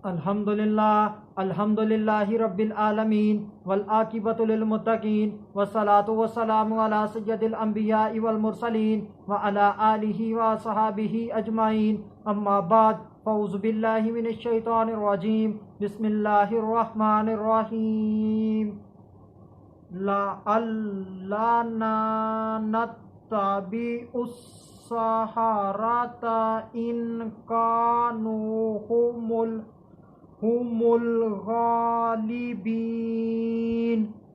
अल्हम्दुलिल्लाहि रब्बिल आलमीन वल आकिबतु लिल मुत्तकीन वस्सलातु वस्सलामु अला सय्यदिल अंबियाइ वल मुरसलीन व अला आलिहि व सहाबिहि अजमाइन अम्मा बाद फ़ऊज़ु बिल्लाहि मिनश शैतानिर रजीम बिस्मिल्लाहिर रहमानिर रहीम लअल्लाना नत्तबिउस सहारता इन कानू हुमुल गालिबीन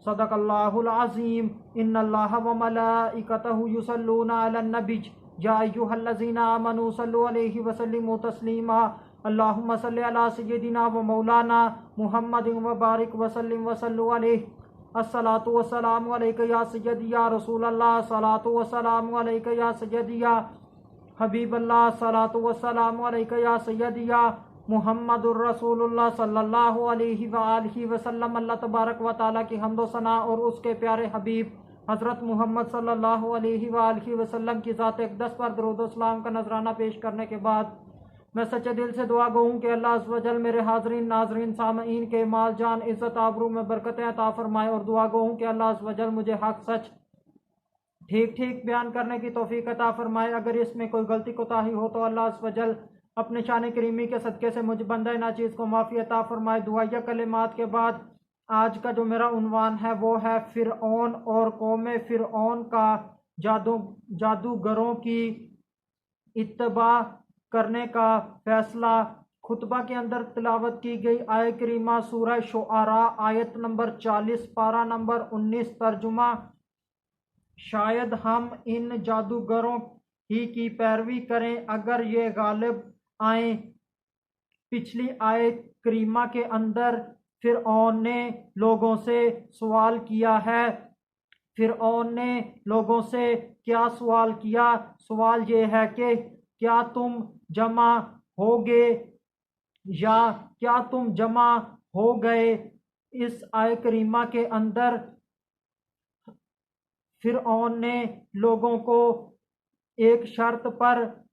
सदक़ल्लाहुल अज़ीम। इन्नल्लाहा व मलाइकतहु युसल्लूना अलन नबी या अय्युहल्लज़ीना आमनू सल्लु अलैहि व सल्लिमू तस्लीमा। अल्लाहुम्मा सल्लि अला सय्यिदिना व मौलाना मुहम्मदिन व बारिक व सल्लिम व सल्लु अलैहि। अस्सलातु वस्सलामु अलैका या सय्यदी या रसूलल्लाह, सलातु वस्सलामु अलैका या सय्यदी या हबीबल्लाह, सलातु वस्सलामु अलैका या सय्यदी या मुहम्मदुर रसूलुल्लाह सल्लल्लाहु अलैहि व आलिहि वसल्लम। अल्लाह तबारक व तआला की हम्द व सना और उसके प्यारे हबीब हज़रत मोहम्मद सल्लल्लाहु अलैहि व आलिहि वसल्लम की ज़ात अक़दस पर दरूद व सलाम का नजराना पेश करने के बाद मैं सच्चे दिल से दुआ गो हूँ कि अल्लाह अज़्ज़ व जल मेरे हाज़रीन नाज़रीन सामईन के माल जान इज़्ज़त आबरू में बरकतें अता फरमाए, और दुआ गो हूँ कि अल्लाह अज़्ज़ व जल मुझे हक़ सच ठीक ठीक बयान करने की तौफीक अता फरमाए। अगर इसमें कोई गलती कोताही हो तो अल्लाह अज़्ज़ व जल अपने शान करीमी के सदक़े से मुझ बंदा नाचीज़ को माफ़ी अता फरमाए। दुआया कलिमात के बाद आज का जो मेरा उन्वान है वो है फ़िरऔन और कौम फ़िरऔन का जादूगरों की इत्तबा करने का फ़ैसला। खुतबा के अंदर तिलावत की गई आय करीमा सूरह शुआरा आयत नंबर 40 पारा नंबर 19। तर्जुमा, शायद हम इन जादूगरों ही की पैरवी करें अगर ये गालिब आए। पिछली आयत करीमा के अंदर फ़िरऔन ने लोगों से सवाल किया है। फ़िरऔन ने लोगों से क्या सवाल किया? सवाल ये है कि क्या तुम जमा होगे या क्या तुम जमा हो गए। इस आय करीमा के अंदर फ़िरऔन ने लोगों को एक शर्त पर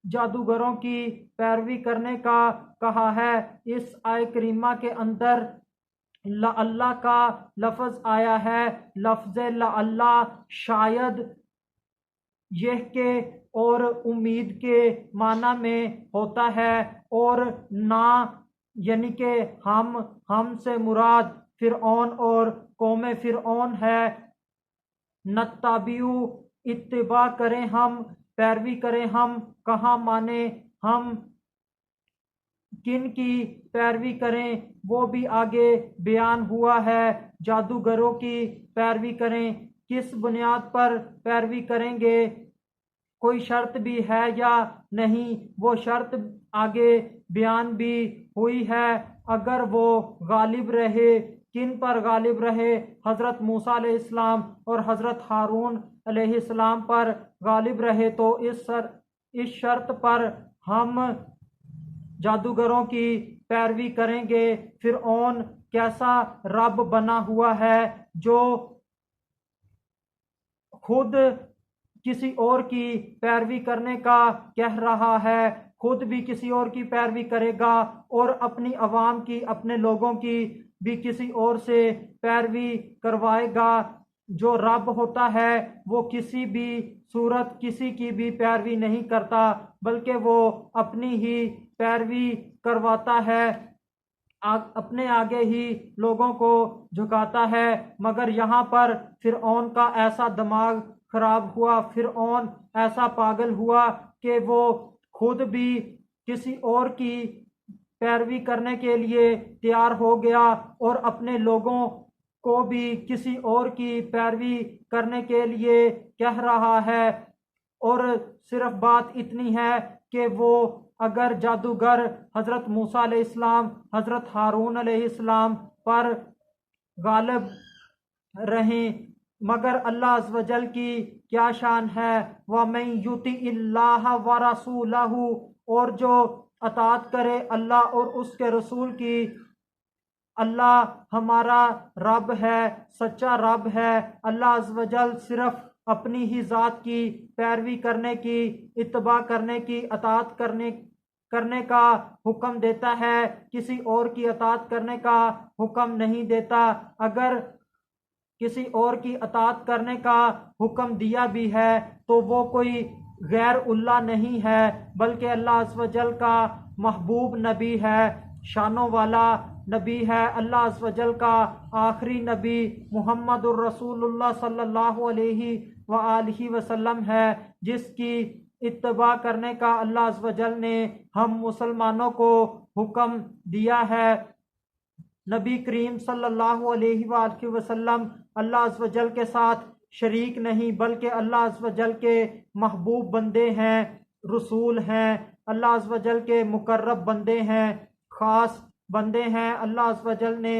जादूगरों की पैरवी करने का कहा है। इस आय करीमा के अंदर अल्लाह का लफ्ज़ आया है। लफ्ज़ अल्लाह शायद यह के और उम्मीद के माना में होता है, और ना यानी कि हम से मुराद फ़िरऔन और कौम फ़िरऔन है। नत्ताबिउ इत्तिबा करें हम, पैरवी करें हम, कहाँ माने हम किन की पैरवी करें वो भी आगे बयान हुआ है। जादूगरों की पैरवी करें, किस बुनियाद पर पैरवी करेंगे, कोई शर्त भी है या नहीं, वो शर्त आगे बयान भी हुई है। अगर वो गालिब रहे, किन पर गालिब रहे? हज़रत मूसा अलैहिस्सलाम और हज़रत हारून अलैहिस्सलाम पर गालिब रहे तो इस शर्त पर हम जादूगरों की पैरवी करेंगे। फ़िरऔन कैसा रब बना हुआ है जो खुद किसी और की पैरवी करने का कह रहा है, खुद भी किसी और की पैरवी करेगा और अपनी अवाम की, अपने लोगों की भी किसी और से पैरवी करवाएगा। जो रब होता है वो किसी भी सूरत किसी की भी पैरवी नहीं करता, बल्कि वो अपनी ही पैरवी करवाता है, अपने आगे ही लोगों को झुकाता है। मगर यहाँ पर फ़िरऔन का ऐसा दिमाग खराब हुआ, फ़िरऔन ऐसा पागल हुआ कि वो खुद भी किसी और की पैरवी करने के लिए तैयार हो गया और अपने लोगों को भी किसी और की पैरवी करने के लिए कह रहा है। और सिर्फ बात इतनी है कि वो अगर जादूगर हज़रत मूसा अलैहिस्सलाम, हज़रत हारून अलैहिस्सलाम पर गालिब रहें, मगर अल्लाह अज़्ज़ व जल की क्या शान है। व मन युतिइल्लाह व रसूलहू, और जो अताअत करे अल्लाह और उसके रसूल की। अल्लाह हमारा रब है, सच्चा रब है। अल्लाह अज़्ज़ व जल सिर्फ अपनी ही ज़ात की पैरवी करने की, इत्तबा करने की, अताअत करने करने का हुक्म देता है, किसी और की अताअत करने का हुक्म नहीं देता। अगर किसी और की अताअत करने का हुक्म दिया भी है तो वो कोई गैर उल्लाह नहीं है, बल्कि अल्लाह अज़्ज़ व जल का महबूब नबी है, शानों वाला नबी है। अल्लाह अज़्ज़ व जल का आखिरी नबी मुहम्मदुर रसूलुल्लाह सल्लल्लाहु अलैहि व आलिहि वसल्लम है, जिसकी इत्तबा करने का अल्लाह अज़्ज़ व जल ने हम मुसलमानों को हुक्म दिया है। नबी करीम सल्लल्लाहु अलैहि वसल्लम अल्लाह अज़्ज़ व जल के साथ शरीक नहीं, बल्कि अल्लाह अज़्ज़ व जल के महबूब बंदे हैं, रसूल हैं, अल्लाह अज़्ज़ व जल के मुकर्रब बंदे हैं, ख़ास बंदे हैं। अल्लाह अज़्ज़ व जल ने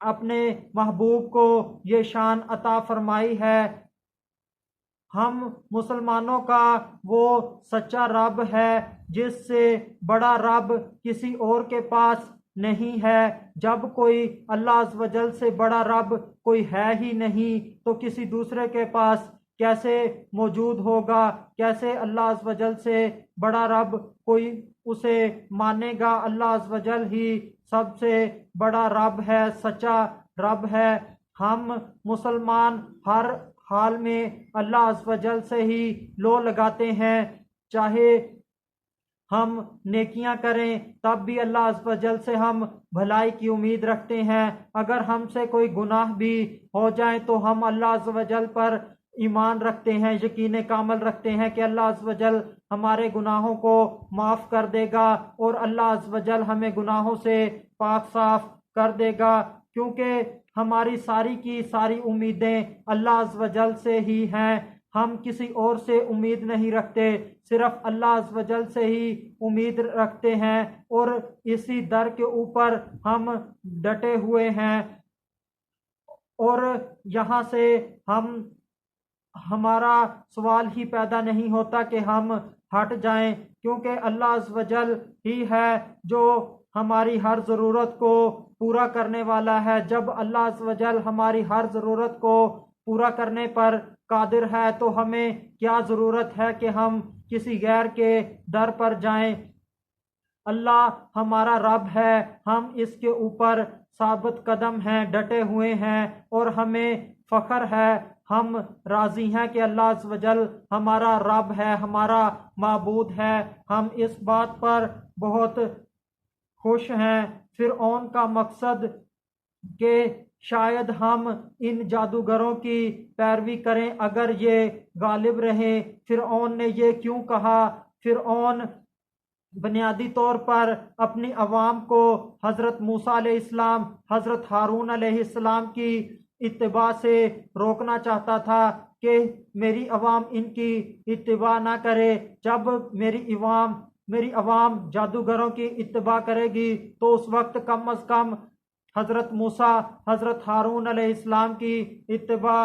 अपने महबूब को ये शान अता फरमाई है। हम मुसलमानों का वो सच्चा रब है जिससे बड़ा रब किसी और के पास नहीं है। जब कोई अल्लाह अज़्ज़ व जल से बड़ा रब कोई है ही नहीं तो किसी दूसरे के पास कैसे मौजूद होगा? कैसे अल्लाह अज़्ज़ व जल से बड़ा रब कोई उसे मानेगा? अल्लाह अज़्ज़ व जल ही सबसे बड़ा रब है, सच्चा रब है। हम मुसलमान हर हाल में अल्लाह अज़्ज़ व जल से ही लो लगाते हैं, चाहे हम नेकियां करें तब भी अल्लाह अज़्ज़ व जल से हम भलाई की उम्मीद रखते हैं। अगर हमसे कोई गुनाह भी हो जाए तो हम अल्लाह अज़्ज़ व जल पर ईमान रखते हैं, यकीन कामल रखते हैं कि अल्लाह अज़्ज़ व जल हमारे गुनाहों को माफ़ कर देगा और अल्लाह अज़्ज़ व जल हमें गुनाहों से पाक साफ कर देगा, क्योंकि हमारी सारी की सारी उम्मीदें अल्लाह अज़्ज़ व जल से ही हैं। हम किसी और से उम्मीद नहीं रखते, सिर्फ अल्लाह अज़्ज़ व जल से ही उम्मीद रखते हैं और इसी दर के ऊपर हम डटे हुए हैं। और यहाँ से हम हमारा सवाल ही पैदा नहीं होता कि हम हट जाएं, क्योंकि अल्लाह अज़्ज़ व जल ही है जो हमारी हर ज़रूरत को पूरा करने वाला है। जब अल्लाह अज़्ज़ व जल हमारी हर ज़रूरत को पूरा करने पर कादिर है तो हमें क्या ज़रूरत है कि हम किसी गैर के दर पर जाएं। अल्लाह हमारा रब है, हम इसके ऊपर साबित कदम हैं, डटे हुए हैं और हमें फ़ख्र है, हम राज़ी हैं कि अल्लाह अज़्ज़ व जल हमारा रब है, हमारा माबूद है। हम इस बात पर बहुत खुश हैं। फ़िरऔन का मकसद कि शायद हम इन जादूगरों की पैरवी करें अगर ये गालिब रहे। फ़िरऔन ने ये क्यों कहा? फ़िरऔन बुनियादी तौर पर अपनी अवाम को हज़रत मूसा अलैहिस्सलाम, हज़रत हारून अलैहिस्सलाम की इत्तिबा से रोकना चाहता था कि मेरी अवाम इनकी इत्तिबा ना करे। जब मेरी अवाम जादूगरों की इत्तिबा करेगी तो उस वक्त कम अज़ कम हज़रत मूसा, हज़रत हारून अलैहिस्सलाम की इत्तिबा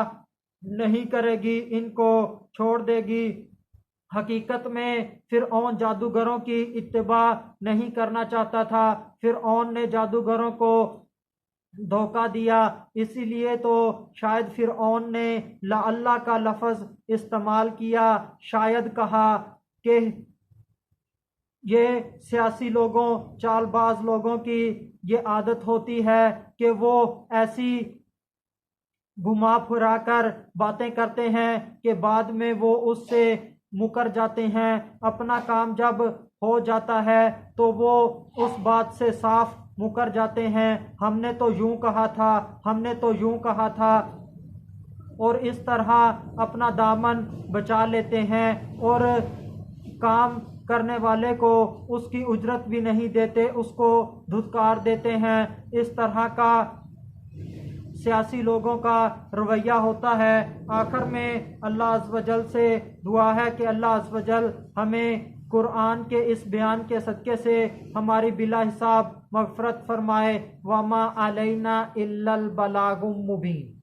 नहीं करेगी, इनको छोड़ देगी। हकीकत में फ़िरऔन जादूगरों की इत्तिबा नहीं करना चाहता था। फ़िरऔन ने जादूगरों को धोखा दिया, इसीलिए तो शायद फ़िरऔन ने ला अल्लाह का लफ्ज़ इस्तेमाल किया। शायद कहा कि ये सियासी लोगों, चालबाज लोगों की ये आदत होती है कि वो ऐसी घुमा फिरा कर बातें करते हैं कि बाद में वो उससे मुकर जाते हैं। अपना काम जब हो जाता है तो वो उस बात से साफ मुकर जाते हैं। हमने तो यूं कहा था, हमने तो यूं कहा था, और इस तरह अपना दामन बचा लेते हैं और काम करने वाले को उसकी उजरत भी नहीं देते, उसको धुतकार देते हैं। इस तरह का सियासी लोगों का रवैया होता है। आखिर में अल्लाह अज़्ज़ व जल से दुआ है कि अल्लाह अज़्ज़ व जल हमें कुरान के इस बयान के सदक़े से हमारी बिला हिसाब मग़फ़िरत फरमाए। वमा अलैना इल्लल बलागुम मुबीन।